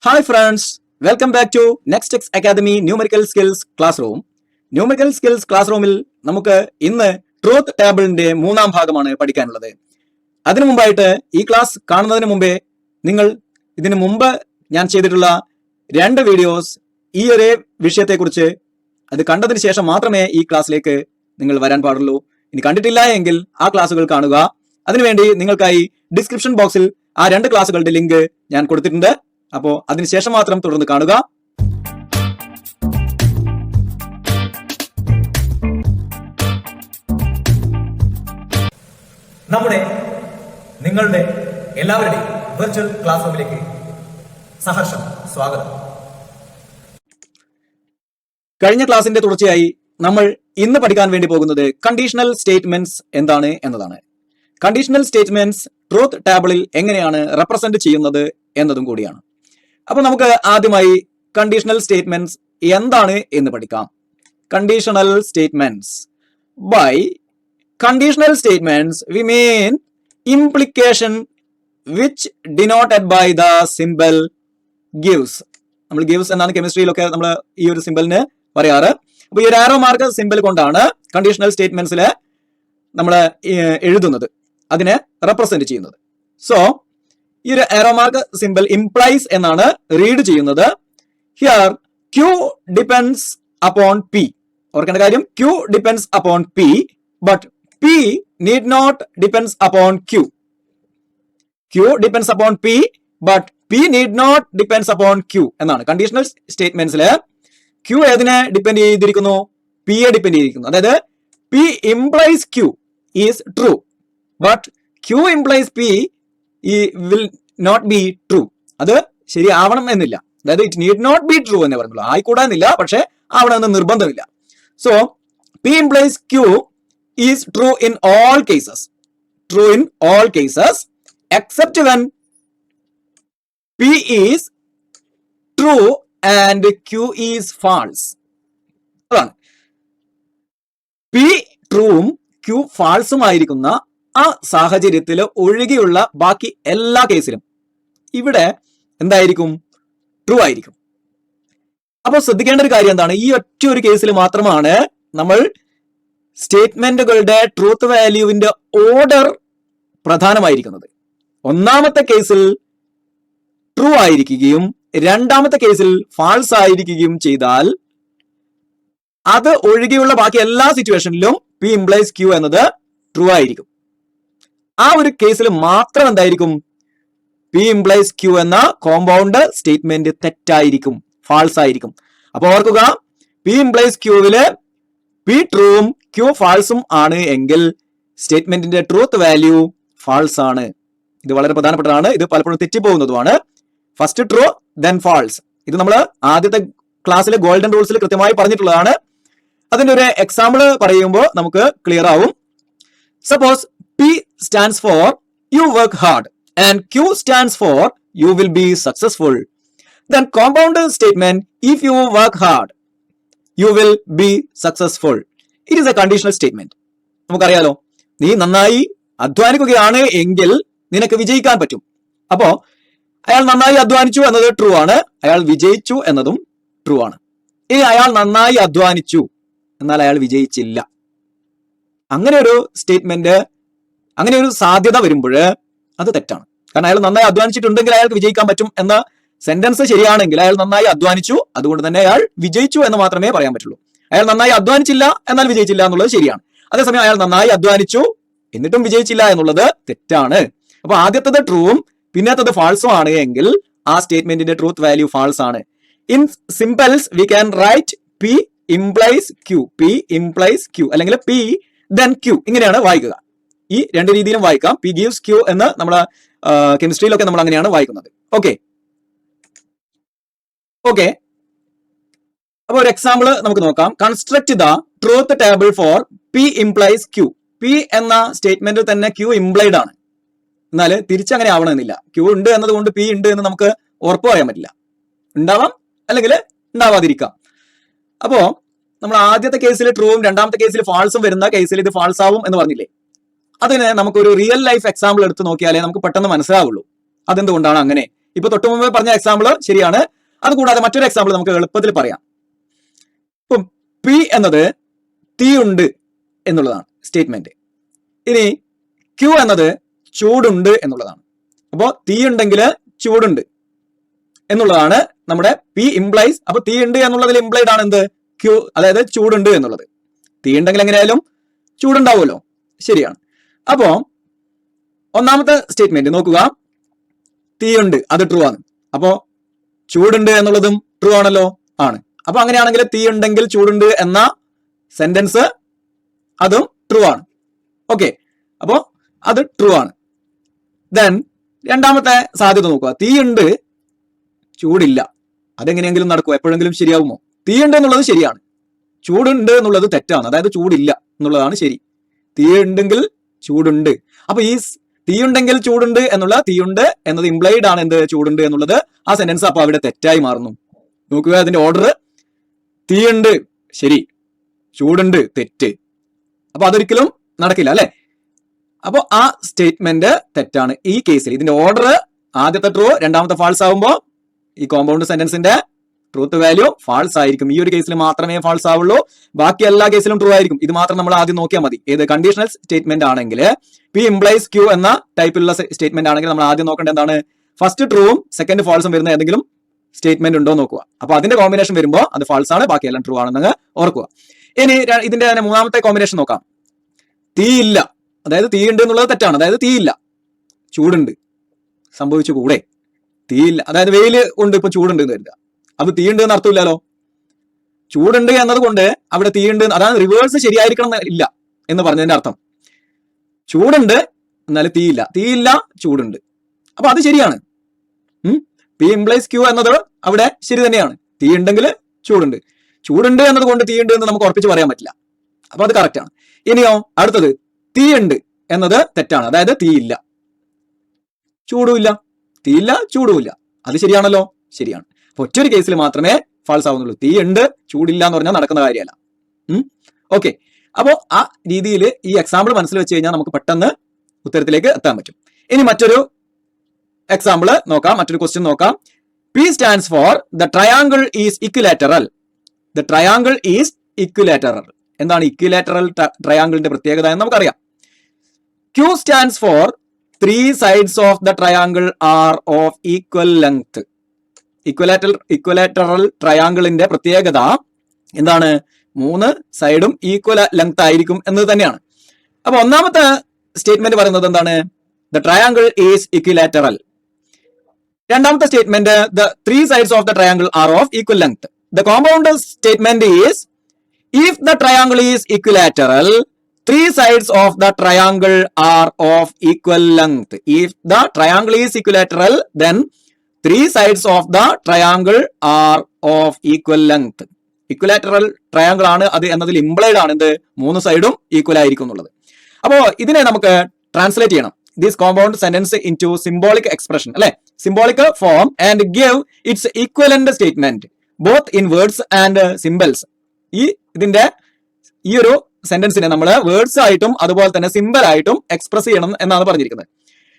Hi friends, welcome back to Nextex Academy Numerical Skills Classroom. Numerical Skills Classroomil നമുക്ക് ഇന്ന് truth ടേബിളിന്റെ മൂന്നാം ഭാഗമാണ് പഠിക്കാനുള്ളത്. അതിനു മുമ്പായിട്ട് ഈ ക്ലാസ് കാണുന്നതിന് മുമ്പേ നിങ്ങൾ ഇതിനു മുമ്പ് ഞാൻ ചെയ്തിട്ടുള്ള 2 വീഡിയോസ് ഈ ഒരു വിഷയത്തെക്കുറിച്ച് അത് കണ്ടതിന് ശേഷം മാത്രമേ ഈ ക്ലാസ്സിലേക്ക് നിങ്ങൾ വരാൻ പാടുള്ളൂ. ഇനി കണ്ടിട്ടില്ല എങ്കിൽ ആ ക്ലാസ്സുകൾ കാണുക. അതിനുവേണ്ടി നിങ്ങൾക്കായി ഡിസ്ക്രിപ്ഷൻ ബോക്സിൽ ആ 2 ക്ലാസ്സുകളുടെ ലിങ്ക് ഞാൻ കൊടുത്തിട്ടുണ്ട്. അപ്പോൾ അതിനുശേഷം മാത്രം തുടർന്ന് കാണുക. നമ്മുടെ നിങ്ങളുടെ എല്ലാവരുടെയും വെർച്വൽ ക്ലാസ് റൂമിലേക്ക് സഹർഷം സ്വാഗതം. കഴിഞ്ഞ ക്ലാസിന്റെ തുടർച്ചയായി നമ്മൾ ഇന്ന് പഠിക്കാൻ വേണ്ടി പോകുന്നത് കണ്ടീഷണൽ സ്റ്റേറ്റ്മെന്റ്സ് എന്താണ് എന്നതാണ്. കണ്ടീഷണൽ സ്റ്റേറ്റ്മെന്റ്സ് ട്രൂത്ത് ടേബിളിൽ എങ്ങനെയാണ് റെപ്രസെന്റ് ചെയ്യുന്നത് എന്നതും കൂടിയാണ്. അപ്പോൾ നമുക്ക് ആദ്യമായി കണ്ടീഷണൽ സ്റ്റേറ്റ്മെന്റ്സ് എന്താണ് എന്ന് പഠിക്കാം. Conditional statements. By conditional statements we mean implication which denoted by the symbol gives. നമ്മൾ gives എന്നാണ് കെമിസ്ട്രിയിലൊക്കെ നമ്മൾ ഈ ഒരു സിമ്പലിന് പറയാറ്. അപ്പോൾ ഈ ഒരു ആരോ മാർക്ക് സിമ്പൽ കൊണ്ടാണ് കണ്ടീഷണൽ സ്റ്റേറ്റ്മെന്റ്സിൽ നമ്മൾ എഴുതുന്നത്, അതിനെ റെപ്രസെന്റ് ചെയ്യുന്നത്. സോ ഈ ഒരു ആരോ മാർക്ക് സിമ്പൽ ഇംപ്ലൈസ് എന്നാണ് റീഡ് ചെയ്യുന്നത്. Here Q depends upon P. ഓർക്കേണ്ട കാര്യം Q depends upon P, but P need not depends upon Q. Q depends upon P, but P need not depends upon Q എന്നാണ്. Conditional സ്റ്റേറ്റ്മെന്റ്സിൽ Q ഏതിനെ depend ചെയ്തിരിക്കുന്നു? P യെ depend ചെയ്തിരിക്കുന്നു. അതായത് P implies Q is true, but Q implies P will not be true. അത് ശരിയാവണം എന്നില്ല. അതായത് it need not be true എന്നേ പറഞ്ഞുള്ളൂ. ആയിക്കൂടാന്നില്ല, പക്ഷെ ആവണമെന്ന് നിർബന്ധമില്ല. So P implies Q is true in all cases. True in all cases except when P is true and Q is false. അതാണ് P ട്രൂവും Q ഫാൾസും ആയിരിക്കുന്ന ആ സാഹചര്യത്തിൽ ഒഴികെയുള്ള ബാക്കി എല്ലാ കേസിലും ഇവിടെ എന്തായിരിക്കും? ട്രൂ ആയിരിക്കും. അപ്പോൾ ശ്രദ്ധിക്കേണ്ട ഒരു കാര്യം എന്താണ്? ഈ ഒറ്റ ഒരു കേസിൽ മാത്രമാണ് നമ്മൾ സ്റ്റേറ്റ്മെന്റുകളുടെ ട്രൂത്ത് വാല്യൂവിന്റെ ഓർഡർ പ്രധാനമായിരിക്കുന്നത്. ഒന്നാമത്തെ കേസിൽ ട്രൂ ആയിരിക്കുകയും രണ്ടാമത്തെ കേസിൽ ഫാൾസ് ആയിരിക്കുകയും ചെയ്താൽ അത് ഒഴികെയുള്ള ബാക്കി എല്ലാ സിറ്റുവേഷനിലും P implies Q എന്നത് ട്രൂ ആയിരിക്കും. ആ ഒരു കേസിൽ മാത്രം എന്തായിരിക്കും? P implies Q എന്ന കോമ്പൗണ്ട് സ്റ്റേറ്റ്മെന്റ് തെറ്റായിരിക്കും, ഫാൾസ് ആയിരിക്കും. അപ്പൊ ഓർക്കുക, P implies Qവില് P ട്രൂവും Q ഫാൾസും ആണ് എങ്കിൽ സ്റ്റേറ്റ്മെന്റിന്റെ ട്രൂത്ത് വാല്യൂ ഫാൾസ് ആണ്. ഇത് വളരെ പ്രധാനപ്പെട്ടതാണ്. ഇത് പലപ്പോഴും തെറ്റിപ്പോകുന്നതുമാണ്. First true then false. ഇത് നമ്മൾ ആദ്യത്തെ ക്ലാസ്സിലെ ഗോൾഡൻ റൂൾസിൽ കൃത്യമായി പറഞ്ഞിട്ടുള്ളതാണ്. അതിന്റെ ഒരു എക്സാമ്പിൾ പറയുമ്പോൾ നമുക്ക് ക്ലിയർ ആവും. Suppose P stands for you work hard and Q stands for you will be successful. Then compound statement, if you work hard you will be successful. It is a conditional statement. നമുക്കറിയാലോ, നീ നന്നായി അധ്വാനിക്കുകയാണ് എങ്കിൽ നിനക്ക് വിജയിക്കാൻ പറ്റും. അപ്പോ അയാൾ നന്നായി അധ്വാനിച്ചു എന്നത് ട്രൂ ആണ്, അയാൾ വിജയിച്ചു എന്നതും ട്രൂ ആണ്. ഇനി അയാൾ നന്നായി അധ്വാനിച്ചു എന്നാൽ അയാൾ വിജയിച്ചില്ല, അങ്ങനെ ഒരു സ്റ്റേറ്റ്മെന്റ്, അങ്ങനെ ഒരു സാധ്യത വരുമ്പോൾ അത് തെറ്റാണ്. കാരണം അയാൾ നന്നായി അധ്വാനിച്ചിട്ടുണ്ടെങ്കിൽ അയാൾക്ക് വിജയിക്കാൻ പറ്റും എന്ന സെന്റൻസ് ശരിയാണെങ്കിൽ അയാൾ നന്നായി അധ്വാനിച്ചു, അതുകൊണ്ട് തന്നെ അയാൾ വിജയിച്ചു എന്ന് മാത്രമേ പറയാൻ പറ്റുള്ളൂ. അയാൾ നന്നായി അധ്വാനിച്ചില്ല എന്നാൽ വിജയിച്ചില്ല എന്നുള്ളത് ശരിയാണ്. അതേസമയം അയാൾ നന്നായി അധ്വാനിച്ചു എന്നിട്ടും വിജയിച്ചില്ല എന്നുള്ളത് തെറ്റാണ്. അപ്പൊ ആദ്യത്തത് ട്രൂവും പിന്നത്തത് ഫാൾസും ആണ് എങ്കിൽ ആ സ്റ്റേറ്റ്മെന്റിന്റെ ട്രൂത്ത് വാല്യൂ ഫാൾസ് ആണ്. In symbols we can write P implies Q. P implies Q അല്ലെങ്കിൽ P then Q, ഇങ്ങനെയാണ് വായിക്കുക. ഈ 2 രീതിയിലും വായിക്കാം. P gives Q എന്ന് നമ്മളെ കെമിസ്ട്രിയിലൊക്കെ നമ്മൾ അങ്ങനെയാണ് വായിക്കുന്നത്. ഓക്കെ, അപ്പൊ ഒരു എക്സാമ്പിൾ നമുക്ക് നോക്കാം. Construct the truth table for P implies Q. P എന്ന സ്റ്റേറ്റ്മെന്റിൽ തന്നെ Q ഇംപ്ലൈഡ് ആണ്, എന്നാൽ തിരിച്ചങ്ങനെ ആവണമെന്നില്ല. Q ഉണ്ട് എന്നതുകൊണ്ട് P ഉണ്ട് എന്ന് നമുക്ക് ഉറപ്പ് പറയാൻ പറ്റില്ല. ഉണ്ടാവാം അല്ലെങ്കിൽ ഉണ്ടാവാതിരിക്കാം. അപ്പോ നമ്മൾ ആദ്യത്തെ കേസിൽ ട്രൂവും രണ്ടാമത്തെ കേസിൽ ഫാൾസും വരുന്ന കേസിൽ ഇത് ഫാൾസ് ആവും എന്ന് പറഞ്ഞില്ലേ? അതിന് നമുക്കൊരു റിയൽ ലൈഫ് എക്സാമ്പിൾ എടുത്ത് നോക്കിയാലേ നമുക്ക് പെട്ടെന്ന് മനസ്സിലാവുള്ളൂ അതെന്തുകൊണ്ടാണ് അങ്ങനെ ഇപ്പൊ തൊട്ടു മുമ്പ് പറഞ്ഞ എക്സാമ്പിൾ ശരിയാണ്. അതുകൂടാതെ മറ്റൊരു എക്സാമ്പിൾ നമുക്ക് എളുപ്പത്തിൽ പറയാം. ഇപ്പം പി എന്നത് തീയുണ്ട് എന്നുള്ളതാണ് സ്റ്റേറ്റ്മെന്റ്. ഇനി ക്യൂ എന്നത് ചൂടുണ്ട് എന്നുള്ളതാണ്. അപ്പോ തീയുണ്ടെങ്കിൽ ചൂടുണ്ട് എന്നുള്ളതാണ് നമ്മുടെ പി ഇംപ്ലൈസ്. അപ്പൊ തീ ഉണ്ട് എന്നുള്ളതിൽ ഇംപ്ലൈഡ് ആണ് എന്ത്? ക്യൂ, അതായത് ചൂടുണ്ട് എന്നുള്ളത്. തീ ഉണ്ടെങ്കിൽ എങ്ങനെയായാലും ചൂടുണ്ടാവുമല്ലോ, ശരിയാണ്. അപ്പോ ഒന്നാമത്തെ സ്റ്റേറ്റ്മെന്റ് നോക്കുക, തീയുണ്ട്, അത് ട്രൂ ആണ്. അപ്പോ ചൂടുണ്ട് എന്നുള്ളതും ട്രൂ ആണല്ലോ, ആണ്. അപ്പൊ അങ്ങനെയാണെങ്കിൽ തീ ഉണ്ടെങ്കിൽ ചൂടുണ്ട് എന്ന സെന്റൻസ് അതും ട്രൂ ആണ്. ഓക്കെ, അപ്പോ അത് ട്രൂ ആണ്. ദെൻ രണ്ടാമത്തെ സാധ്യത നോക്കുക, തീയുണ്ട് ചൂടില്ല. അതെങ്ങനെയെങ്കിലും നടക്കുമോ? എപ്പോഴെങ്കിലും ശരിയാവുമോ? തീയുണ്ട് എന്നുള്ളത് ശരിയാണ്, ചൂടുണ്ട് എന്നുള്ളത് തെറ്റാണ്. അതായത് ചൂടില്ല എന്നുള്ളതാണ് ശരി. തീയുണ്ടെങ്കിൽ ചൂടുണ്ട്. അപ്പൊ ഈ തീയുണ്ടെങ്കിൽ ചൂടുണ്ട് എന്നുള്ള തീയുണ്ട് എന്നത് ഇംപ്ലൈഡ് ആണ് എന്ത്? ചൂടുണ്ട് എന്നുള്ളത്. ആ സെന്റൻസ് അപ്പൊ അവിടെ തെറ്റായി മാറുന്നു. നോക്കുക അതിന്റെ ഓർഡർ, തീയുണ്ട് ശരി, ചൂടുണ്ട് തെറ്റ്. അപ്പൊ അതൊരിക്കലും നടക്കില്ല അല്ലെ. അപ്പൊ ആ സ്റ്റേറ്റ്മെന്റ് തെറ്റാണ് ഈ കേസിൽ. ഇതിന്റെ ഓർഡർ ആദ്യത്തെ ട്രൂ, രണ്ടാമത്തെ ഫാൾസ് ആവുമ്പോൾ ഈ കോമ്പൗണ്ട് സെന്റൻസിന്റെ ട്രൂത്ത് വാല്യൂ ഫാൾസ് ആയിരിക്കും. ഈ ഒരു കേസിൽ മാത്രമേ ഫാൾസ് ആവുള്ളൂ, ബാക്കി എല്ലാ കേസിലും ട്രൂ ആയിരിക്കും. ഇത് മാത്രം നമ്മൾ ആദ്യം നോക്കിയാൽ മതി. ഏത് കണ്ടീഷണൽ സ്റ്റേറ്റ്മെന്റ് ആണെങ്കിൽ, പി ഇംപ്ലൈസ് ക്യൂ എന്ന ടൈപ്പിലുള്ള സ്റ്റേറ്റ്മെന്റ് ആണെങ്കിൽ നമ്മൾ ആദ്യം നോക്കേണ്ടത് എന്താണ്? ഫസ്റ്റ് ട്രൂവും സെക്കൻഡ് ഫാൾസും വരുന്ന ഏതെങ്കിലും സ്റ്റേറ്റ്മെന്റ് ഉണ്ടോ നോക്കുക. അപ്പൊ അതിന്റെ കോമ്പിനേഷൻ വരുമ്പോൾ അത് ഫാൾസ് ആണ്, ബാക്കിയെല്ലാം ട്രൂ ആണെന്ന് ഓർക്കുക. ഇനി ഇതിന്റെ തന്നെ മൂന്നാമത്തെ കോമ്പിനേഷൻ നോക്കാം. തീയില്ല, അതായത് തീയുണ്ട് എന്നുള്ളത് തെറ്റാണ്. അതായത് തീയില്ല, ചൂടുണ്ട്. സംഭവിച്ചു കൂടെ? തീയില്ല, അതായത് വെയില് ഉണ്ട്, ഇപ്പൊ ചൂടുണ്ട് എന്ന് കരുതുക. അപ്പൊ തീയുണ്ട് എന്ന് അർത്ഥമില്ലല്ലോ. ചൂടുണ്ട് എന്നത് കൊണ്ട് അവിടെ തീയുണ്ട്, അതാണ് റിവേഴ്സ് ശരിയായിരിക്കണം ഇല്ല എന്ന് പറഞ്ഞതിന്റെ അർത്ഥം. ചൂടുണ്ട് എന്നാലും തീയില്ല, തീയില്ല ചൂടുണ്ട്. അപ്പൊ അത് ശരിയാണ്. പി ഇംപ്ലൈസ് ക്യൂ എന്നത് അവിടെ ശരി തന്നെയാണ്. തീ ഉണ്ടെങ്കിൽ ചൂടുണ്ട്, ചൂടുണ്ട് എന്നത് കൊണ്ട് തീയുണ്ട് എന്ന് നമുക്ക് ഉറപ്പിച്ച് പറയാൻ പറ്റില്ല. അപ്പൊ അത് കറക്റ്റ് ആണ്. ഇനിയോ അടുത്തത്, തീയുണ്ട് എന്നത് തെറ്റാണ്. അതായത് തീയില്ല, ചൂടുമില്ല. തീയില്ല ചൂടുമില്ല, അത് ശരിയാണല്ലോ, ശരിയാണ്. അപ്പൊ ഒറ്റൊരു കേസിൽ മാത്രമേ ഫാൾസ് ആവുന്നുള്ളൂ. തീ ഉണ്ട് ചൂടില്ല എന്ന് പറഞ്ഞാൽ നടക്കുന്ന കാര്യമല്ല. ഓക്കെ, അപ്പോ ആ രീതിയിൽ ഈ എക്സാമ്പിൾ മനസ്സിൽ വെച്ച് കഴിഞ്ഞാൽ നമുക്ക് പെട്ടെന്ന് ഉത്തരത്തിലേക്ക് എത്താൻ പറ്റും. ഇനി മറ്റൊരു എക്സാമ്പിൾ നോക്കാം, മറ്റൊരു ക്വസ്റ്റ്യൻ നോക്കാം. P stands for the triangle is equilateral. The triangle is equilateral. എന്താണ് ഇക്വിലാറ്ററൽ ട്രയാങ്കിളിന്റെ പ്രത്യേകത എന്ന് നമുക്കറിയാം. Q stands for 3 sides of the triangle are of equal length. Equilateral ട്രയാങ്കിളിന്റെ പ്രത്യേകത എന്താണ്? 3 സൈഡും ഈക്വൽ ലെങ്ത് ആയിരിക്കും എന്നത് തന്നെയാണ്. അപ്പൊ ഒന്നാമത്തെ സ്റ്റേറ്റ്മെന്റ് പറയുന്നത് എന്താണ്? The triangle is equilateral. രണ്ടാമത്തെ statement, the 3 sides of the triangle are of equal length. The compound statement is, if the triangle is equilateral, 3 sides of the triangle are of equal length. If the triangle is equilateral, then 3 sides of the triangle are of equal length. Equilateral triangle ആണ് അത് എന്നതിൽ implied ആണ് എന്ത്? 3 സൈഡും equal ആയിരിക്കും എന്നുള്ളത്. അപ്പോ ഇതിനെ നമുക്ക് ട്രാൻസ്ലേറ്റ് ചെയ്യണം, this compound sentence into symbolic expression, അല്ലെ? Symbolic form and give its equivalent statement both in words and symbols. ഇതിന്റെ ഈ ഒരു സെന്റൻസിനെ നമ്മൾ വേർഡ്സ് ആയിട്ടും അതുപോലെ തന്നെ സിമ്പിൾ ആയിട്ടും എക്സ്പ്രസ് ചെയ്യണം എന്നാണ് പറഞ്ഞിരിക്കുന്നത്.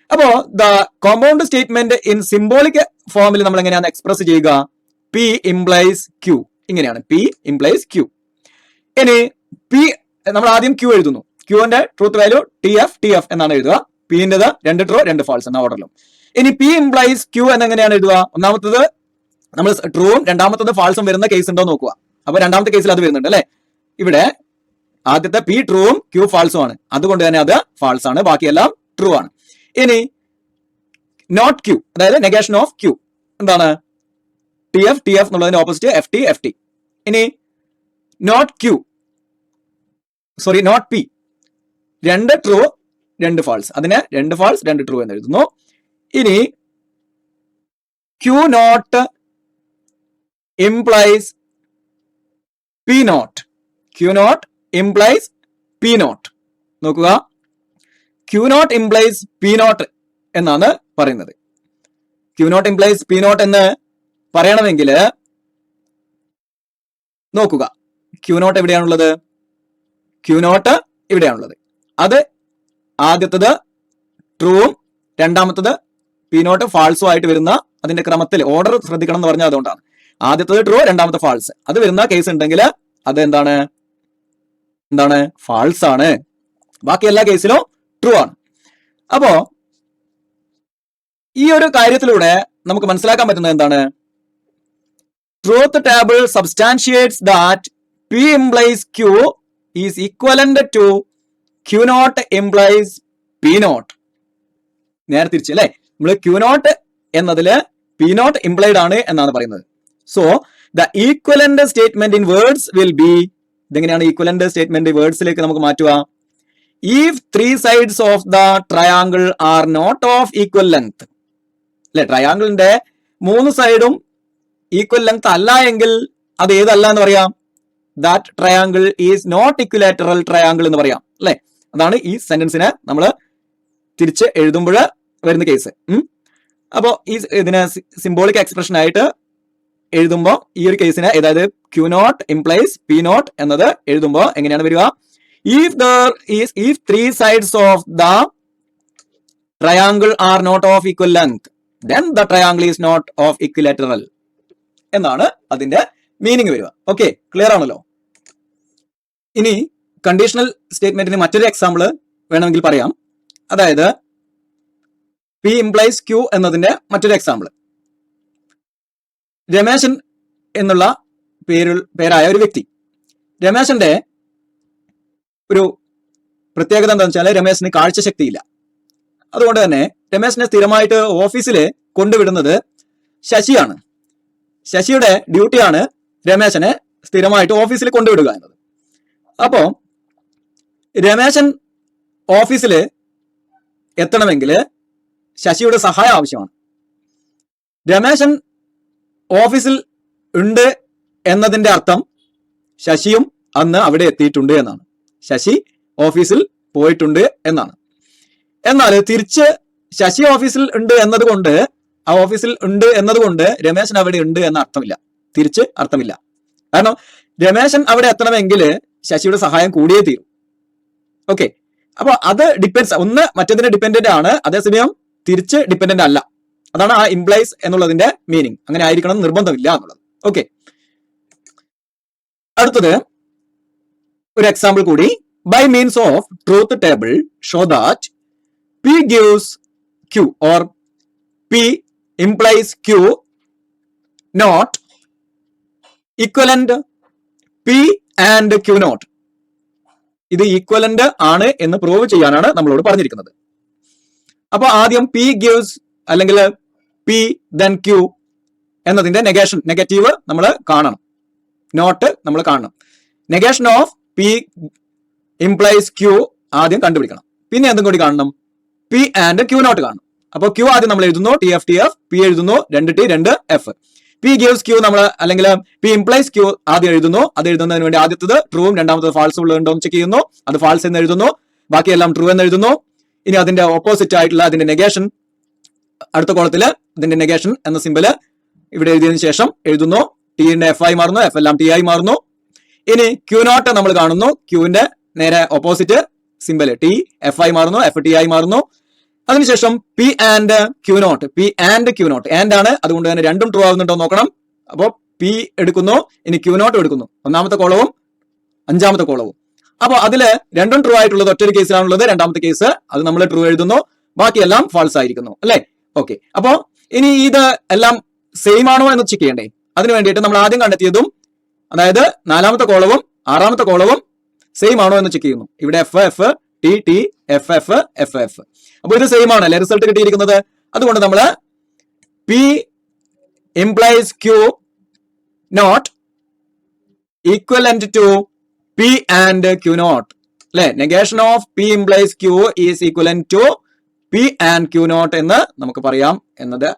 അപ്പോ the compound statement in symbolic ഫോമിൽ നമ്മൾ എങ്ങനെയാണ് എക്സ്പ്രസ് ചെയ്യുക? P implies Q. ഇങ്ങനെയാണ്, പി ഇംപ്ലൈസ് ക്യൂ. ഇനി പി നമ്മൾ ആദ്യം ക്യൂ എഴുതുന്നു. ക്യൂവിന്റെ ട്രൂത്ത് വാല്യൂ ടി എഫ് എന്നാണ് എഴുതുക. പിന്റേത് 2 ട്രൂ 2 ഫാൾസ് എന്ന ഓർഡറിലും. ഇനി പി ഇംപ്ലൈസ് ക്യൂ എന്നെങ്ങനെയാണ് എഴുതുക? ഒന്നാമത്തത് നമ്മൾ ട്രൂവും രണ്ടാമത്തത് ഫാൾസും വരുന്ന കേസ് ഉണ്ടോ നോക്കുക. അപ്പൊ രണ്ടാമത്തെ കേസിൽ അത് വരുന്നുണ്ട് അല്ലെ. ഇവിടെ ആദ്യത്തെ പി ട്രൂവും ക്യൂ ഫാൾസും ആണ്, അതുകൊണ്ട് തന്നെ അത് ഫാൾസ് ആണ്, ബാക്കിയെല്ലാം ട്രൂ ആണ്. ഇനി നോട്ട് ക്യൂ, അതായത് നെഗേഷൻ ഓഫ് ക്യൂ എന്താണ്? ടി എഫ് എന്നുള്ളതിന്റെ ഓപ്പോസിറ്റ് എഫ് ടി. ഇനി not Q, sorry not P, 2 true 2 false, അതിനെ 2 ഫാൾസ് 2 ട്രൂ എന്ന് എഴുതുന്നു. ഇനി Q not implies P not. Q not implies P not. നോക്കുക, Q not implies P not എന്നാണ് പറയുന്നത്. Q not implies P not എന്ന് പറയണമെങ്കിൽ നോക്കുക, ക്യൂ നോട്ട് എവിടെയാണുള്ളത്? ക്യൂ നോട്ട് ഇവിടെയാണുള്ളത്. അത് ആദ്യത്തത് ട്രൂവും രണ്ടാമത്തത് പി നോട്ട് ഫാൾസും ആയിട്ട് വരുന്ന അതിന്റെ ക്രമത്തിൽ ഓർഡർ ശ്രദ്ധിക്കണം എന്ന് പറഞ്ഞാൽ അതുകൊണ്ടാണ്. ആദ്യത്തത് ട്രൂ, രണ്ടാമത്തെ ഫാൾസ്. അത് വരുന്ന കേസ് ഉണ്ടെങ്കിൽ അത് എന്താണ് ഫാൾസ് ആണ്. ബാക്കി എല്ലാ കേസിലും ട്രൂ ആണ്. അപ്പോ ഈ ഒരു കാര്യത്തിലൂടെ നമുക്ക് മനസ്സിലാക്കാൻ പറ്റുന്നത് എന്താണ്? Truth table substantiates that P implies Q is equivalent to Q naught implies P naught. നേരെ തിരിച്ച് അല്ലെ, നമ്മൾ Q naught എന്നതില് P naught implied ആണ് എന്നാണ് പറയുന്നത്. So the equivalent statement in words will be, ഇതെങ്ങനെയാണ് ഈക്വലന്റ് സ്റ്റേറ്റ്മെന്റ് വേർഡ്സിലേക്ക് നമുക്ക് മാറ്റുക? If 3 sides of the triangle are not of equal length, അല്ലെ, ട്രയാങ്കിളിന്റെ 3 സൈഡും ഈക്വൽ ലെങ്ത് അല്ല എങ്കിൽ അത് ഏതല്ല എന്ന് പറയാം? That triangle is not equilateral triangle എന്ന് പറയാം, അല്ലെ. അതാണ് ഈ സെന്റൻസിനെ നമ്മൾ തിരിച്ച് എഴുതുമ്പോൾ വരുന്ന കേസ്. അപ്പോ ഈ ഇതിനെ സിംബോളിക് എക്സ്പ്രഷൻ ആയിട്ട് എഴുതുമ്പോൾ ഈ ഒരു കേസിനെ, അതായത് Q naught implies P naught എന്നത് എഴുതുമ്പോൾ എങ്ങനെയാണ് വരിക? If 3 sides of the triangle are not of equal length, then the triangle is not of equilateral എന്നാണ് അതിന്റെ മീനിങ് വരിക. ഓക്കെ, ക്ലിയർ ആണല്ലോ. ഇനി കണ്ടീഷണൽ സ്റ്റേറ്റ്മെന്റിന് മറ്റൊരു എക്സാമ്പിൾ വേണമെങ്കിൽ പറയാം. അതായത് P implies Q എന്നതിന്റെ മറ്റൊരു എക്സാമ്പിൾ. രമേശൻ എന്നുള്ള പേരായ ഒരു വ്യക്തി. രമേശന്റെ ഒരു പ്രത്യേകത എന്താണെന്ന് വെച്ചാൽ രമേശന് കാഴ്ചശക്തിയില്ല. അതുകൊണ്ട് തന്നെ രമേശനെ സ്ഥിരമായിട്ട് ഓഫീസിൽ കൊണ്ടുവിടുന്നത് ശശിയാണ്. ശശിയുടെ ഡ്യൂട്ടിയാണ് രമേശനെ സ്ഥിരമായിട്ട് ഓഫീസിൽ കൊണ്ടുവിടുക എന്നത്. അപ്പോ രമേശൻ ഓഫീസിൽ എത്തണമെങ്കിൽ ശശിയുടെ സഹായം ആവശ്യമാണ്. രമേശൻ ഓഫീസിൽ ഉണ്ട് എന്നതിന്റെ അർത്ഥം ശശിയും അന്ന് അവിടെ എത്തിയിട്ടുണ്ട് എന്നാണ്. ശശി ഓഫീസിൽ പോയിട്ടുണ്ട് എന്നാണ്. എന്നാൽ തിരിച്ച് ശശി ഓഫീസിൽ ഉണ്ട് എന്നതുകൊണ്ട്, ആ ഓഫീസിൽ ഉണ്ട് എന്നതുകൊണ്ട് രമേശൻ അവിടെ ഉണ്ട് എന്ന അർത്ഥമില്ല, തിരിച്ച് അർത്ഥമില്ല. കാരണം രമേശൻ അവിടെ എത്തണമെങ്കിൽ ശശിയുടെ സഹായം കൂടിയേ തീരും. ഓക്കെ, അപ്പൊ അത് ഡിപ്പെൻഡ്സ്, ഒന്ന് മറ്റേതിന്റെ ഡിപ്പെൻഡന്റ് ആണ്, അതേസമയം തിരിച്ച് ഡിപ്പെൻഡന്റ് അല്ല. അതാണ് ആ ഇംപ്ലൈസ് എന്നുള്ളതിന്റെ മീനിങ്. അങ്ങനെ ആയിരിക്കണം നിർബന്ധമില്ല എന്നുള്ളത്. ഓക്കെ, അടുത്തത് ഒരു എക്സാമ്പിൾ കൂടി. By means of truth table show that P gives Q or P implies Q not equivalent P and Q not. ഇത് ഈക്വലന്റ് ആണ് എന്ന് പ്രൂവ് ചെയ്യാനാണ് നമ്മളോട് പറഞ്ഞിരിക്കുന്നത്. അപ്പൊ ആദ്യം P gives അല്ലെങ്കിൽ P then Q എന്നതിന്റെ നെഗറ്റീവ് നമ്മൾ കാണണം, നോട്ട് നമ്മൾ കാണണം. Negation of P implies Q ആദ്യം കണ്ടുപിടിക്കണം. പിന്നെ എന്തും കൂടി കാണണം, P and Q not കാണണം. അപ്പോൾ Q ആദ്യം നമ്മൾ എഴുതുന്നു TF, P എഴുതുന്നു 2T 2F. P gives Q നമ്മൾ അല്ലെങ്കിൽ P implies Q ആദ്യം എഴുതുന്നു. അത് എഴുതുന്നതിന് വേണ്ടി ആദ്യത്തത് ട്രൂവും രണ്ടാമത്തത് ഫാൾസും ഉണ്ടോ എന്ന് ചെക്ക് ചെയ്യുന്നു. അത് ഫാൾസ് എന്ന് എഴുതുന്നു, ബാക്കിയെല്ലാം ട്രൂ എന്ന് എഴുതുന്നു. ഇനി അതിന്റെ ഓപ്പോസിറ്റ് ആയിട്ടുള്ള അതിന്റെ നെഗേഷൻ അടുത്ത കോളത്തിൽ ഇതിന്റെ നെഗേഷൻ എന്ന സിമ്പല് ഇവിടെ എഴുതിയതിനു ശേഷം എഴുതുന്നു. ടിന്റെ F ആയി മാറുന്നു, F എല്ലാം T ആയി മാറുന്നു. ഇനി Q not നമ്മൾ കാണുന്നു, Qന്റെ നേരെ ഓപ്പോസിറ്റ് സിമ്പൽ T F ആയി മാറുന്നു, F T ആയി മാറുന്നു. അതിനുശേഷം P and Q not, P and Q not and ആണ്, അതുകൊണ്ട് തന്നെ രണ്ടും ട്രൂ ആവുന്നുണ്ടോ നോക്കണം. അപ്പോൾ P എടുക്കുന്നു, ഇനി Q not എടുക്കുന്നു, ഒന്നാമത്തെ കോളവും അഞ്ചാമത്തെ കോളവും. അപ്പോൾ അതില് രണ്ടും ട്രൂ ആയിട്ടുള്ളത് ഒറ്റൊരു കേസിലാണുള്ളത്. രണ്ടാമത്തെ കേസ് അത് നമ്മൾ ട്രൂ എഴുതുന്നു, ബാക്കിയെല്ലാം ഫാൾസ് ആയിരിക്കുന്നു, അല്ലെ. ഓക്കെ, അപ്പോ ഇനി ഇത് എല്ലാം സെയിം ആണോ എന്ന് ചെക്ക് ചെയ്യണ്ടേ? അതിന് വേണ്ടിയിട്ട് നമ്മൾ ആദ്യം കണ്ടെത്തിയതും, അതായത് നാലാമത്തെ കോളവും ആറാമത്തെ കോളവും സെയിം ആണോ എന്ന് ചെക്ക് ചെയ്യുന്നു. ഇവിടെ F T F. അപ്പൊ ഇത് സെയിം ആണ് അല്ലെ റിസൾട്ട് കിട്ടിയിരിക്കുന്നത്. അതുകൊണ്ട് നമ്മൾ P implies Q not equivalent to P and Q not, അല്ലെ. Negation of P implies Q is equivalent to P and Q not എന്ന് നമുക്ക് പറയാം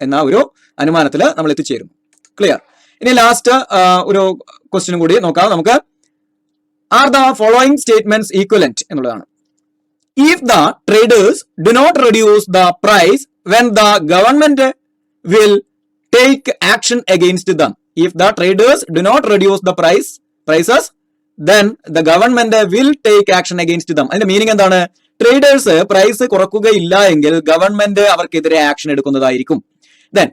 എന്ന ഒരു അനുമാനത്തിൽ നമ്മൾ എത്തിച്ചേരുന്നു. ക്ലിയർ. ഇനി ലാസ്റ്റ് ഒരു ക്വസ്റ്റ്യൻ കൂടി നോക്കാം നമുക്ക്. Are the following statements equivalent എന്നുള്ളതാണ്. If the traders do not reduce the price when the government will take action against them. If the traders do not reduce the prices, then the government will take action against them. അതിന്റെ meaning എന്താണ്? Traders price കുറക്കുകയില്ല എങ്കിൽ government അവർക്കെതിരെ action എടുക്കുന്നതായിരിക്കും. Then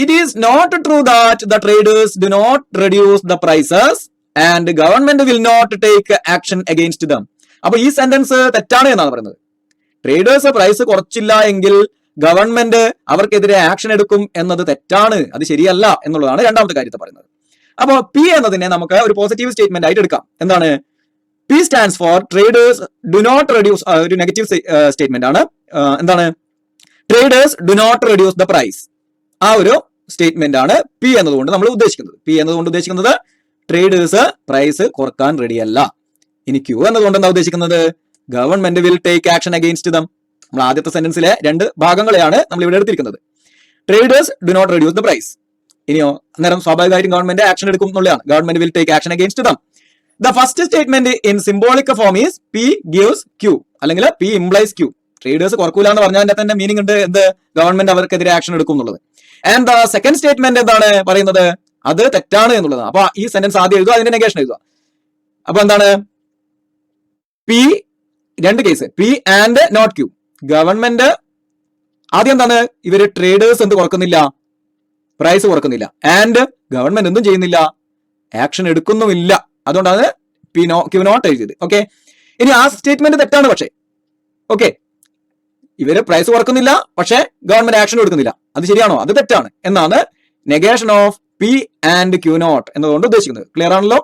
it is not true that the traders do not reduce the prices and government will not take action against them. അപ്പൊ ഈ sentence തെറ്റാണ് എന്നാണ് പറയുന്നത്. ട്രേഡേഴ്സ് പ്രൈസ് കുറച്ചില്ല എങ്കിൽ ഗവൺമെന്റ് അവർക്കെതിരെ ആക്ഷൻ എടുക്കും എന്നത് തെറ്റാണ്, അത് ശരിയല്ല എന്നുള്ളതാണ് രണ്ടാമത്തെ കാര്യത്തെ പറയുന്നത്. അപ്പോ പി എന്നതിനെ നമുക്ക് ഒരു പോസിറ്റീവ് സ്റ്റേറ്റ്മെന്റ് ആയിട്ട് എടുക്കാം. എന്താണ്? P stands for traders do not reduce, ഒരു നെഗറ്റീവ് സ്റ്റേറ്റ്മെന്റ് ആണ്. എന്താണ്? Traders do not reduce the price. ആ ഒരു സ്റ്റേറ്റ്മെന്റ് ആണ് പി എന്നതുകൊണ്ട് നമ്മൾ ഉദ്ദേശിക്കുന്നത്. പി എന്നതുകൊണ്ട് ഉദ്ദേശിക്കുന്നത് ട്രേഡേഴ്സ് പ്രൈസ് കുറക്കാൻ റെഡിയല്ല. ഇനി ക്യൂ എന്നതുകൊണ്ട് എന്താ ഉദ്ദേശിക്കുന്നത്? Government will take action against them. നമ്മൾ ആദ്യത്തെ സെന്റൻസിലെ രണ്ട് ഭാഗങ്ങളെയാണ് നമ്മൾ ഇവിടെ എടുത്തിരിക്കുന്നത്. Traders do not reduce the price. ഇനിയോ അന്നേരം സ്വാഭാവികമായിട്ടും ഗവൺമെന്റ് ആക്ഷൻ എടുക്കും എന്നുള്ളതാണ്. Government will take action against them. The first statement in symbolic form is P gives Q, അല്ലെങ്കിൽ പി ഇംപ്ലൈസ് ക്യൂ. ട്രേഡേഴ്സ് കുറക്കൂല എന്ന് പറഞ്ഞാൽ അതിന്റെ തന്നെ മീനിങ് ഉണ്ട്, എന്ത്? ഗവൺമെന്റ് അവർക്കെതിരെ ആക്ഷൻ എടുക്കും എന്നുള്ളത്. ആൻഡ് ദ സെക്കൻഡ് സ്റ്റേറ്റ്മെന്റ് എന്താണ് പറയുന്നത്? അത് തെറ്റാണ് എന്നുള്ളതാണ്. അപ്പൊ ഈ സെന്റൻസ് ആദ്യം എഴുതുക, അതിന്റെ നെഗേഷൻ എഴുതുക. അപ്പൊ എന്താണ്? പി, രണ്ട് case, P and not Q. Government ആദ്യം എന്താണ്? ഇവര് ട്രേഡേഴ്സ് എന്ത് കുറക്കുന്നില്ല? പ്രൈസ് കുറക്കുന്നില്ല. ആൻഡ് ഗവൺമെന്റ് എന്തും ചെയ്യുന്നില്ല, ആക്ഷൻ എടുക്കുന്നുമില്ല. അതുകൊണ്ടാണ് പി ക്യൂ നോട്ട് എഴുതിയത്. ഓക്കെ, ഇനി ആ സ്റ്റേറ്റ്മെന്റ് തെറ്റാണ്. പക്ഷേ ഓക്കെ, ഇവര് പ്രൈസ് കുറക്കുന്നില്ല, പക്ഷേ ഗവൺമെന്റ് ആക്ഷൻ എടുക്കുന്നില്ല. അത് ശരിയാണോ? അത് തെറ്റാണ് എന്നാണ് negation of P and Q not എന്നതുകൊണ്ട് ഉദ്ദേശിക്കുന്നത്. ക്ലിയർ ആണല്ലോ?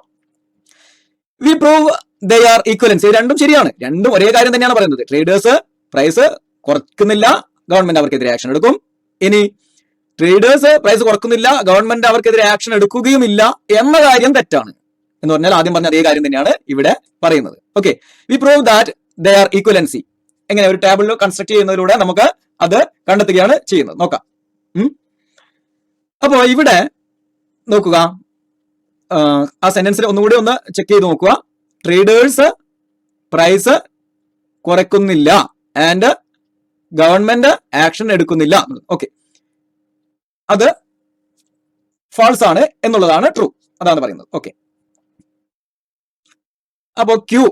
We prove they are equivalence. രണ്ടും ശരിയാണ്, രണ്ടും ഒരേ കാര്യം തന്നെയാണ് പറയുന്നത്. ട്രേഡേഴ്സ് പ്രൈസ് കുറക്കുന്നില്ല, ഗവൺമെന്റ് അവർക്കെതിരെ ആക്ഷൻ എടുക്കും. ഇനി ട്രേഡേഴ്സ് പ്രൈസ് കുറക്കുന്നില്ല, ഗവൺമെന്റ് അവർക്കെതിരെ ആക്ഷൻ എടുക്കുകയുമില്ല എന്ന കാര്യം തെറ്റാണ് എന്ന് പറഞ്ഞാൽ ആദ്യം പറഞ്ഞ അതേ കാര്യം തന്നെയാണ് ഇവിടെ പറയുന്നത്. Okay, we prove that they are equivalency. എങ്ങനെ? ഒരു ടേബിളിൽ കൺസ്ട്രക്ട് ചെയ്യുന്നതിലൂടെ നമുക്ക് അത് കണ്ടെത്തുകയാണ് ചെയ്യുന്നത്. നോക്കാം. അപ്പോ ഇവിടെ നോക്കുക, ആ സെന്റൻസിൽ ഒന്നുകൂടി ഒന്ന് ചെക്ക് ചെയ്ത് നോക്കുക. ട്രേഡേഴ്സ് പ്രൈസ് കുറയ്ക്കുന്നില്ല ആൻഡ് ഗവൺമെന്റ് ആക്ഷൻ എടുക്കുന്നില്ല. ഓക്കെ, അത് ഫാൾസ് ആണ് എന്നുള്ളതാണ് ട്രൂ, അതാണ് പറയുന്നത്. ഓക്കെ, അപ്പോ ക്യൂ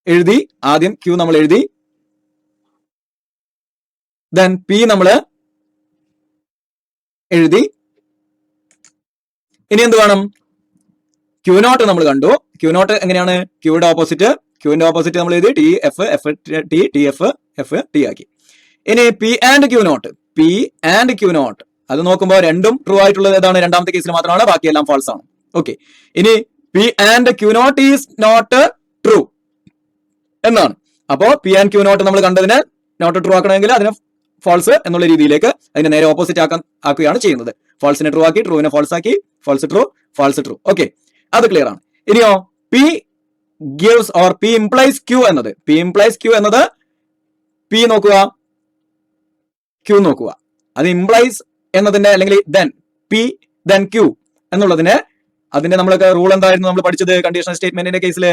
എഴുതി, ആദ്യം ക്യൂ നമ്മൾ എഴുതി, ദെൻ പി നമ്മൾ എഴുതി. ഇനി എന്ത് വേണം? ക്യൂ നോട്ട് നമ്മൾ കണ്ടു. ക്യൂ നോട്ട് എങ്ങനെയാണ്? ക്യൂയുടെ ഓപ്പോസിറ്റ്, ക്യൂവിന്റെ ഓപ്പോസിറ്റ് നമ്മൾ എഴുതി T F, F T, T F, F T ആക്കി. ഇനി P and Q not, P and Q not, അത് നോക്കുമ്പോൾ രണ്ടും ട്രൂ ആയിട്ടുള്ളത് ഏതാണ്? രണ്ടാമത്തെ കേസിൽ മാത്രമാണ്, ബാക്കിയെല്ലാം ഫാൾസ് ആണ്. ഓക്കെ, ഇനി P and Q not is not true എന്നാണ്. അപ്പോ പി ആൻഡ് ക്യൂ നോട്ട് നമ്മൾ കണ്ടതിന് നോട്ട് ട്രൂ ആക്കണമെങ്കിൽ അതിന് ഫാൾസ് എന്നുള്ള രീതിയിലേക്ക് അതിന്റെ നേരെ ഓപ്പോസിറ്റ് ആക്കുകയാണ് ചെയ്യുന്നത്. ഫാൾസിനെ ട്രൂ ആക്കി, ട്രൂവിനെ ഫാൾസ് ആക്കി, false true, false true. Okay, അത് ക്ലിയർ ആണ്. ഇനിയോ P gives or P implies Q എന്നത്, പി ഇംപ്ലൈസ് ക്യൂ എന്നത്, പി നോക്കുക, ക്യൂ നോക്കുക. അത് ഇംപ്ലൈസ് എന്നതിന്റെ അല്ലെങ്കിൽ ദെൻ പി ദെൻ ക്യൂ എന്നുള്ളതിന് അതിന്റെ നമ്മളൊക്കെ റൂൾ എന്തായിരുന്നു നമ്മൾ പഠിച്ചത് കണ്ടീഷണൽ സ്റ്റേറ്റ്മെന്റിന്റെ കേസിൽ?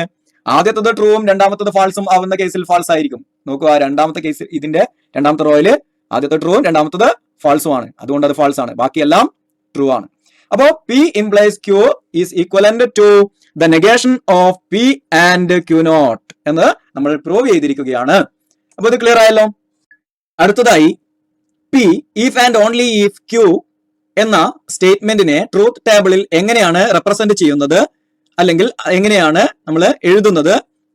ആദ്യത്തത് ട്രൂവും രണ്ടാമത്തത് ഫാൾസും ആവുന്ന കേസിൽ ഫാൾസ് ആയിരിക്കും. നോക്കുക, രണ്ടാമത്തെ കേസിൽ ഇതിന്റെ രണ്ടാമത്തെ റോയില് ആദ്യത്തെ ട്രൂവും രണ്ടാമത്തത് ഫാൾസും ആണ്, അതുകൊണ്ട് അത് ഫാൾസ് ആണ്, ബാക്കിയെല്ലാം ട്രൂ ആണ്. അപ്പോ P implies Q is equivalent to the negation of P and Q not എന്ന് നമ്മൾ പ്രൂവ് ചെയ്തിരിക്കുകയാണ്. അപ്പൊ ഇത് ക്ലിയർ ആയല്ലോ. അടുത്തതായി P if and only if Q എന്ന സ്റ്റേറ്റ്മെന്റിനെ ട്രൂത്ത് ടേബിളിൽ എങ്ങനെയാണ് റെപ്രസെന്റ് ചെയ്യുന്നത്, അല്ലെങ്കിൽ എങ്ങനെയാണ് നമ്മൾ എഴുതുന്നത്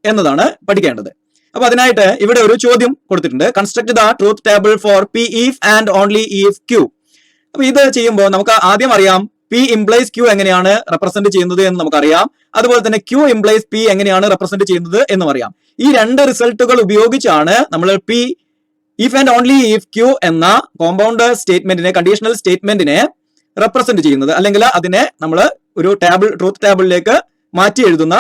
എന്നതാണ് പഠിക്കേണ്ടത്. അപ്പൊ അതിനായിട്ട് ഇവിടെ ഒരു ചോദ്യം കൊടുത്തിട്ടുണ്ട്. Construct the truth table for P if and only if Q. അപ്പൊ ഇത് ചെയ്യുമ്പോൾ നമുക്ക് ആദ്യം അറിയാം പി ഇംപ്ലൈസ് ക്യൂ എങ്ങനെയാണ് റെപ്രസെന്റ് ചെയ്യുന്നത് എന്ന് നമുക്കറിയാം. അതുപോലെ തന്നെ ക്യൂ ഇംപ്ലൈസ് പി എങ്ങനെയാണ് റെപ്രസെന്റ് ചെയ്യുന്നത് എന്നും അറിയാം. ഈ രണ്ട് റിസൾട്ടുകൾ ഉപയോഗിച്ചാണ് നമ്മൾ P if and only if Q എന്ന കോമ്പൗണ്ട് സ്റ്റേറ്റ്മെന്റിനെ, കണ്ടീഷണൽ സ്റ്റേറ്റ്മെന്റിനെ റെപ്രസെന്റ് ചെയ്യുന്നത്, അല്ലെങ്കിൽ അതിനെ നമ്മൾ ഒരു ടേബിൾ, ട്രൂത്ത് ടേബിളിലേക്ക് മാറ്റി എഴുതുന്ന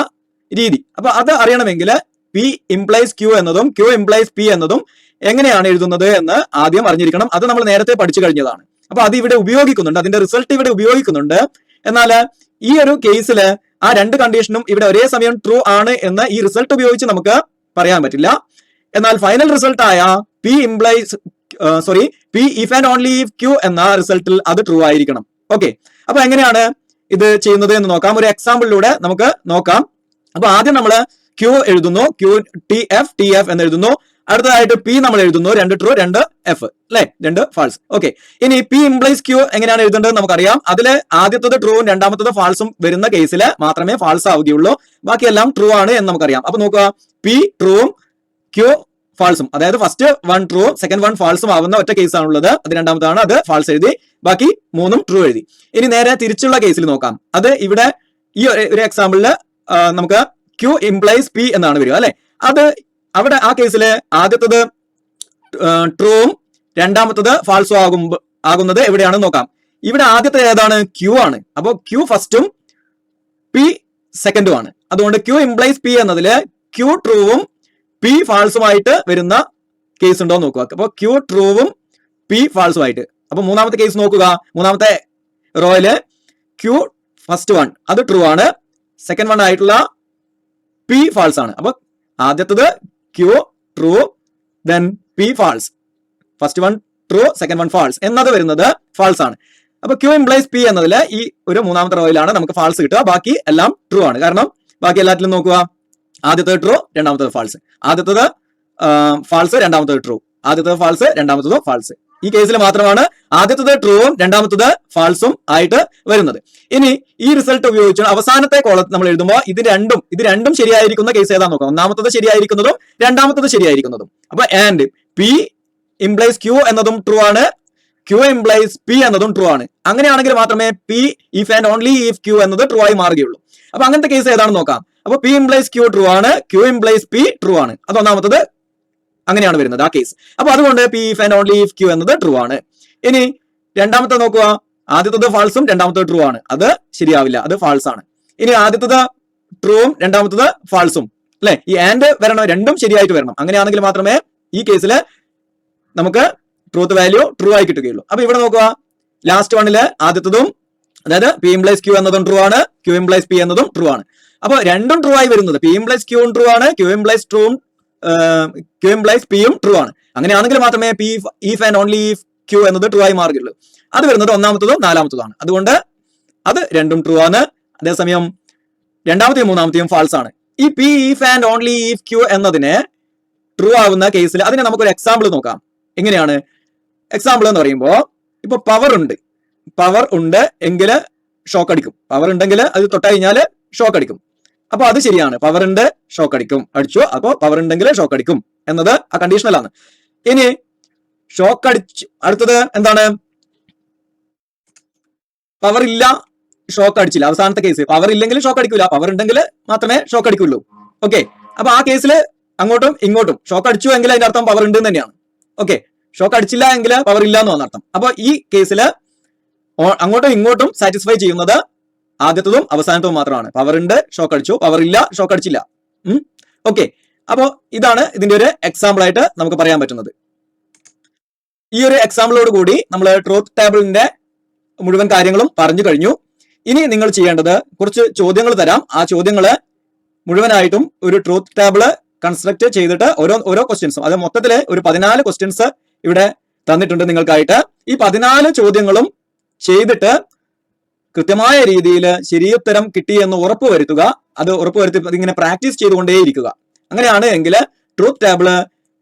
രീതി. അപ്പൊ അത് അറിയണമെങ്കിൽ പി ഇംപ്ലൈസ് ക്യൂ എന്നതും ക്യൂ ഇംപ്ലൈസ് പി എന്നതും എങ്ങനെയാണ് എഴുതുന്നത് എന്ന് ആദ്യം അറിഞ്ഞിരിക്കണം. അത് നമ്മൾ നേരത്തെ പഠിച്ചു കഴിഞ്ഞതാണ്. അപ്പൊ അത് ഇവിടെ ഉപയോഗിക്കുന്നുണ്ട്, അതിന്റെ റിസൾട്ട് ഇവിടെ ഉപയോഗിക്കുന്നുണ്ട്. എന്നാൽ ഈ ഒരു കേസിൽ ആ രണ്ട് കണ്ടീഷനും ഇവിടെ ഒരേ സമയം ട്രൂ ആണ് എന്ന് ഈ റിസൾട്ട് ഉപയോഗിച്ച് നമുക്ക് പറയാൻ പറ്റില്ല. എന്നാൽ ഫൈനൽ റിസൾട്ട് ആയ P implies P if and only if Q എന്ന റിസൾട്ടിൽ അത് ട്രൂ ആയിരിക്കണം. ഓക്കെ, അപ്പൊ എങ്ങനെയാണ് ഇത് ചെയ്യുന്നത് എന്ന് നോക്കാം. ഒരു എക്സാമ്പിളിലൂടെ നമുക്ക് നോക്കാം. അപ്പൊ ആദ്യം നമ്മൾ ക്യൂ എഴുതുന്നു, ക്യൂ ടി എഫ് എന്ന് എഴുതുന്നു. അടുത്തതായിട്ട് പി നമ്മൾ എഴുതുന്നു, 2 ട്രൂ 2 എഫ് അല്ലെ, 2 ഫാൾസ്. ഓക്കെ, ഇനി പി ഇംപ്ലൈസ് ക്യൂ എങ്ങനെയാണ് എഴുതേണ്ടത് നമുക്കറിയാം. അതില് ആദ്യത്തത് ട്രൂവും രണ്ടാമത്തത് ഫാൾസും വരുന്ന കേസിൽ മാത്രമേ ഫാൾസ് ആവുകയുള്ളൂ, ബാക്കിയെല്ലാം ട്രൂ ആണ് എന്ന് നമുക്കറിയാം. അപ്പൊ നോക്കുക, പി ട്രൂവും ക്യൂ ഫാൾസും, അതായത് ഫസ്റ്റ് 1 ട്രൂ സെക്കൻഡ് 1 ഫാൾസും ആവുന്ന ഒറ്റ കേസാണുള്ളത്. അത് രണ്ടാമതാണ്, അത് ഫാൾസ് എഴുതി, ബാക്കി 3 ട്രൂ എഴുതി. ഇനി നേരെ തിരിച്ചുള്ള കേസിൽ നോക്കാം. അത് ഇവിടെ ഈ ഒരു എക്സാമ്പിളില് നമുക്ക് ക്യൂ ഇംപ്ലൈസ് പി എന്നാണ് വരിക അല്ലെ. അത് അവിടെ ആ കേസിൽ ആദ്യത്തത് ട്രൂവും രണ്ടാമത്തത് ഫാൾസും ആകുന്നത് എവിടെയാണെന്ന് നോക്കാം. ഇവിടെ ആദ്യത്തെ ഏതാണ്? ക്യൂ ആണ്. അപ്പൊ ക്യൂ ഫസ്റ്റും പി സെക്കൻഡും ആണ്. അതുകൊണ്ട് ക്യൂ ഇംപ്ലൈസ് പി എന്നതില് ക്യൂ ട്രൂവും പി ഫാൾസുമായിട്ട് വരുന്ന കേസ് ഉണ്ടോ നോക്കുക. അപ്പൊ ക്യൂ ട്രൂവും പി ഫാൾസുമായിട്ട്. അപ്പൊ മൂന്നാമത്തെ കേസ് നോക്കുക. മൂന്നാമത്തെ റോയില് ക്യൂ ഫസ്റ്റ് 1 അത് ട്രൂ ആണ്, സെക്കൻഡ് 1 ആയിട്ടുള്ള പി ഫാൾസ് ആണ്. അപ്പൊ ആദ്യത്തത് Q true then P false, first 1 true second 1 false എന്നത് വരുന്നത് ഫാൾസ് ആണ്. അപ്പൊ ക്യൂ ഇംപ്ലൈസ് പി എന്നതിൽ ഈ ഒരു മൂന്നാമത്തെ റോയിലാണ് നമുക്ക് ഫാൾസ് കിട്ടുക, ബാക്കി എല്ലാം ട്രൂ ആണ്. കാരണം ബാക്കി എല്ലാത്തിലും നോക്കുക, ആദ്യത്തത് ട്രൂ രണ്ടാമത്തത് ഫാൾസ്, ആദ്യത്തത് ഫാൾസ് രണ്ടാമത്തത് ട്രൂ, ആദ്യത്തത് ഫാൾസ് രണ്ടാമത്തത് ഫാൾസ്. ഈ കേസിൽ മാത്രമാണ് ആദ്യത്തത് ട്രൂവും രണ്ടാമത്തത് ഫാൾസും ആയിട്ട് വരുന്നത്. ഇനി ഈ റിസൾട്ട് ഉപയോഗിച്ച് അവസാനത്തെ കോളത്തിൽ നമ്മൾ എഴുതുമ്പോൾ ഇത് രണ്ടും ശരിയായിരിക്കുന്ന കേസ് ഏതാ നോക്കാം. ഒന്നാമത്തത് ശരിയായിരിക്കുന്നതും രണ്ടാമത്തത് ശരിയായിരിക്കുന്നതും. അപ്പൊ ആൻഡ് പി ഇംപ്ലൈസ് ക്യൂ എന്നതും ട്രൂ ആണ്, ക്യൂ ഇംപ്ലൈസ് പി എന്നതും ട്രൂ ആണ്. അങ്ങനെയാണെങ്കിൽ മാത്രമേ P if and only if Q എന്നത് ട്രൂ ആയി മാറുകയുള്ളൂ. അപ്പൊ അങ്ങനത്തെ കേസ് ഏതാണെന്ന് നോക്കാം. അപ്പൊ പി ഇംപ്ലൈസ് ക്യൂ ട്രൂ ആണ്, ക്യൂ ഇംപ്ലൈസ് പി ട്രൂ ആണ്. അത് ഒന്നാമത്തത് അങ്ങനെയാണ് വരുന്നത് ആ കേസ്. അപ്പൊ അതുകൊണ്ട് P if and only if Q എന്നത് ട്രൂ ആണ്. ഇനി രണ്ടാമത്തെ നോക്കുക, ആദ്യത്തത് ഫാൾസും രണ്ടാമത്തത് ട്രൂ ആണ്, അത് ശരിയാവില്ല, അത് ഫാൾസ് ആണ്. ഇനി ആദ്യത്തത് ട്രൂവും രണ്ടാമത്തത് ഫാൾസും അല്ലെ, ഈ ആൻഡ് വരണം, രണ്ടും ശരിയായിട്ട് വരണം. അങ്ങനെയാണെങ്കിൽ മാത്രമേ ഈ കേസിൽ നമുക്ക് ട്രൂത്ത് വാല്യൂ ട്രൂ ആയി കിട്ടുകയുള്ളൂ. അപ്പൊ ഇവിടെ നോക്കുക, ലാസ്റ്റ് 1 ആദ്യത്തതും അതായത് പി ഇംപ്ലൈസ് ക്യൂ എന്നതും ട്രൂ ആണ്, ക്യൂ ഇംപ്ലൈസ് പി എന്നതും ട്രൂ ആണ്. അപ്പൊ രണ്ടും ട്രൂ ആയി വരുന്നത് പി ഇംപ്ലൈസ് ക്യൂവും ട്രൂ ആണ്, ക്യൂ ഇംപ്ലൈസ് പിയും ട്രൂ ആണ്. അങ്ങനെയാണെങ്കിൽ മാത്രമേ P if and only if Q എന്നത് ട്രൂ ആയി മാറുകയുള്ളൂ. അത് വരുന്നത് ഒന്നാമത്തതും നാലാമത്തതുമാണ്. അതുകൊണ്ട് അത് രണ്ടും ട്രൂ ആണ്. അതേസമയം രണ്ടാമത്തെയും മൂന്നാമത്തെയും ഫാൾസ് ആണ്. ഈ P if and only if Q എന്നതിന് ട്രൂ ആവുന്ന കേസിൽ അതിന് നമുക്കൊരു എക്സാമ്പിൾ നോക്കാം. എങ്ങനെയാണ് എക്സാമ്പിൾ എന്ന് പറയുമ്പോൾ, ഇപ്പൊ പവർ ഉണ്ട് എങ്കിൽ ഷോക്ക് അടിക്കും. പവർ ഉണ്ടെങ്കിൽ അത് തൊട്ട് കഴിഞ്ഞാൽ ഷോക്ക് അടിക്കും. അപ്പൊ അത് ശരിയാണ്, പവർ ഉണ്ട് ഷോക്ക് അടിച്ചു. അപ്പൊ പവർ ഉണ്ടെങ്കിൽ ഷോക്ക് അടിക്കും എന്നത് ആ കണ്ടീഷണലാണ്. ഇനി ഷോക്ക് അടിച്ചു, അടുത്തത് എന്താണ്? പവർ ഇല്ല ഷോക്ക് അടിച്ചില്ല. അവസാനത്തെ കേസ് പവർ ഇല്ലെങ്കിൽ ഷോക്ക് അടിക്കൂല, പവർ ഉണ്ടെങ്കിൽ മാത്രമേ ഷോക്ക് അടിക്കുള്ളൂ. ഓക്കെ, അപ്പൊ ആ കേസിൽ അങ്ങോട്ടും ഇങ്ങോട്ടും ഷോക്ക് അടിച്ചു എങ്കിൽ അതിന്റെ അർത്ഥം പവർ ഉണ്ട് തന്നെയാണ്. ഓക്കെ, ഷോക്ക് അടിച്ചില്ല എങ്കിൽ പവർ ഇല്ല എന്ന് വന്നർത്ഥം. അപ്പൊ ഈ കേസിൽ അങ്ങോട്ടും ഇങ്ങോട്ടും സാറ്റിസ്ഫൈ ചെയ്യുന്നത് ആദ്യത്തതും അവസാനത്തതും മാത്രമാണ്. പവർ ഉണ്ട് ഷോക്ക് അടിച്ചു, പവർ ഇല്ല ഷോക്ക് അടിച്ചില്ല. ഓക്കെ, അപ്പോ ഇതാണ് ഇതിന്റെ ഒരു എക്സാമ്പിൾ ആയിട്ട് നമുക്ക് പറയാൻ പറ്റുന്നത്. ഈ ഒരു എക്സാമ്പിളോട് കൂടി നമ്മൾ ട്രൂത്ത് ടേബിളിന്റെ മുഴുവൻ കാര്യങ്ങളും പറഞ്ഞു കഴിഞ്ഞു. ഇനി നിങ്ങൾ ചെയ്യേണ്ടത് കുറച്ച് ചോദ്യങ്ങൾ തരാം. ആ ചോദ്യങ്ങള് മുഴുവനായിട്ടും ഒരു ട്രൂത്ത് ടേബിള് കൺസ്ട്രക്ട് ചെയ്തിട്ട് ഓരോ ക്വസ്റ്റ്യൻസും, അത് മൊത്തത്തില് ഒരു 14 ക്വസ്റ്റ്യൻസ് ഇവിടെ തന്നിട്ടുണ്ട് നിങ്ങൾക്കായിട്ട്. ഈ 14 ചോദ്യങ്ങളും ചെയ്തിട്ട് കൃത്യമായ രീതിയിൽ ശരിയുത്തരം കിട്ടി എന്ന് ഉറപ്പുവരുത്തുക. അത് ഉറപ്പുവരുത്തി ഇങ്ങനെ പ്രാക്ടീസ് ചെയ്തുകൊണ്ടേയിരിക്കുക. അങ്ങനെയാണ് എങ്കിൽ ട്രൂത്ത് ടേബിള്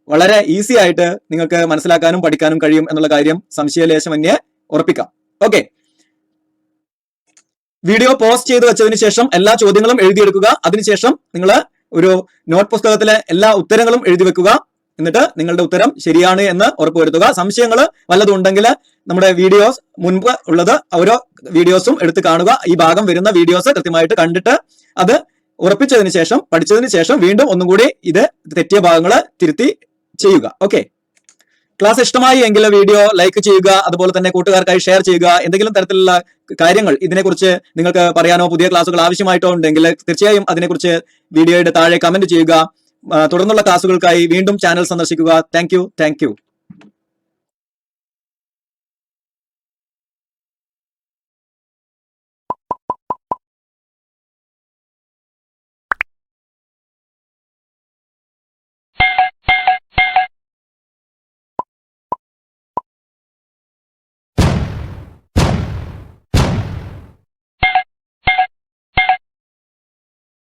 വളരെ ഈസി ആയിട്ട് നിങ്ങൾക്ക് മനസ്സിലാക്കാനും പഠിക്കാനും കഴിയും എന്നുള്ള കാര്യം സംശയലേശമന്യേ ഉറപ്പിക്കാം. ഓക്കെ, വീഡിയോ പോസ്റ്റ് ചെയ്ത് വെച്ചതിന് ശേഷം എല്ലാ ചോദ്യങ്ങളും എഴുതിയെടുക്കുക. അതിനുശേഷം നിങ്ങൾ ഒരു നോട്ട് പുസ്തകത്തിലെ എല്ലാ ഉത്തരങ്ങളും എഴുതി വെക്കുക. എന്നിട്ട് നിങ്ങളുടെ ഉത്തരം ശരിയാണ് എന്ന് ഉറപ്പുവരുത്തുക. സംശയങ്ങൾ വല്ലതും ഉണ്ടെങ്കിൽ നമ്മുടെ വീഡിയോസ് മുൻപ് ഉള്ളത് ഓരോ വീഡിയോസും എടുത്ത് കാണുക. ഈ ഭാഗം വരുന്ന വീഡിയോസ് കൃത്യമായിട്ട് കണ്ടിട്ട് അത് ഉറപ്പിച്ചതിന് ശേഷം പഠിച്ചതിന് ശേഷം വീണ്ടും ഒന്നും കൂടി ഇത് തെറ്റിയ ഭാഗങ്ങൾ തിരുത്തി ചെയ്യുക. ഓക്കെ, ക്ലാസ് ഇഷ്ടമായി എങ്കിൽ വീഡിയോ ലൈക്ക് ചെയ്യുക. അതുപോലെ തന്നെ കൂട്ടുകാർക്കായി ഷെയർ ചെയ്യുക. എന്തെങ്കിലും തരത്തിലുള്ള കാര്യങ്ങൾ ഇതിനെക്കുറിച്ച് നിങ്ങൾക്ക് പറയാനോ പുതിയ ക്ലാസ്സുകൾ ആവശ്യമായിട്ടോ ഉണ്ടെങ്കിൽ തീർച്ചയായും അതിനെക്കുറിച്ച് വീഡിയോയുടെ താഴെ കമന്റ് ചെയ്യുക. തുടർന്നുള്ള ക്ലാസ്സുകൾക്കായി വീണ്ടും ചാനൽ സന്ദർശിക്കുക. Thank you.